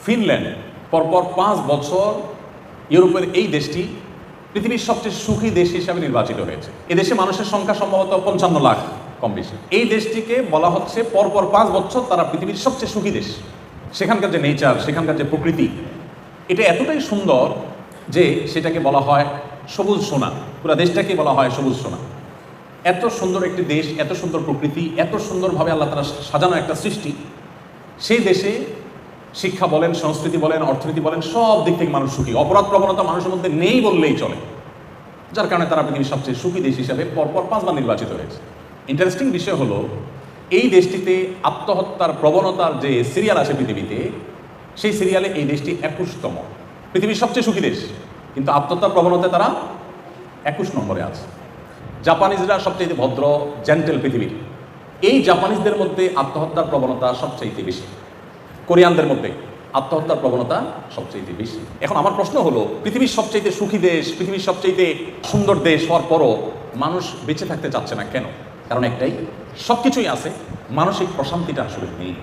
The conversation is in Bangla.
ফিনল্যান্ড পরপর 5 বছর ইউরোপের এই দেশটি পৃথিবীর সবচেয়ে সুখী দেশ হিসাবে নির্বাচিত হয়েছে। এদেশে মানুষের সংখ্যা সম্ভবত 55 লাখ কম বেশি। এই দেশটিকে বলা হচ্ছে পরপর 5 বছর তারা পৃথিবীর সবচেয়ে সুখী দেশ। সেখানকার যে নেচার, সেখানকার যে প্রকৃতি, এটা এতটাই সুন্দর যে সেটাকে বলা হয় সবুজ সোনা। পুরো দেশটাকে বলা হয় সবুজ সোনা। এত সুন্দর একটি দেশ, এত সুন্দর প্রকৃতি, এত সুন্দরভাবে আল্লাহ তাআলা সাজানো একটা সৃষ্টি। সেই দেশে শিক্ষা বলেন, সংস্কৃতি বলেন, অর্থনীতি বলেন, সব দিক থেকে মানুষ সুখী। অপরাধ প্রবণতা মানুষের মধ্যে নেই বললেই চলে, যার কারণে তারা পৃথিবীর সবচেয়ে সুখী দেশ হিসাবে পরপর 5 বার নির্বাচিত হয়েছে। ইন্টারেস্টিং বিষয় হলো, এই দেশটিতে আত্মহত্যার প্রবণতার যে সিরিয়াল আছে পৃথিবীতে, সেই সিরিয়ালে এই দেশটি 21তম। পৃথিবীর সবচেয়ে সুখী দেশ, কিন্তু আত্মহত্যার প্রবণতায় তারা 21 নম্বরে আছে। জাপানিজরা সবচেয়ে ভদ্র, জেন্টেল পৃথিবীর। এই জাপানিজদের মধ্যে আত্মহত্যার প্রবণতা সবচেয়ে বেশি। কোরিয়ানদের মধ্যে আত্মহত্যার প্রবণতা সবচেয়ে বেশি। এখন আমার প্রশ্ন হলো, পৃথিবীর সবচেয়ে সুখী দেশ, পৃথিবীর সবচেয়ে সুন্দর দেশ হওয়ার পরও মানুষ বেঁচে থাকতে চাচ্ছে না কেন? কারণ একটাই, সব কিছুই আছে, মানসিক প্রশান্তিটা আসলে নেই।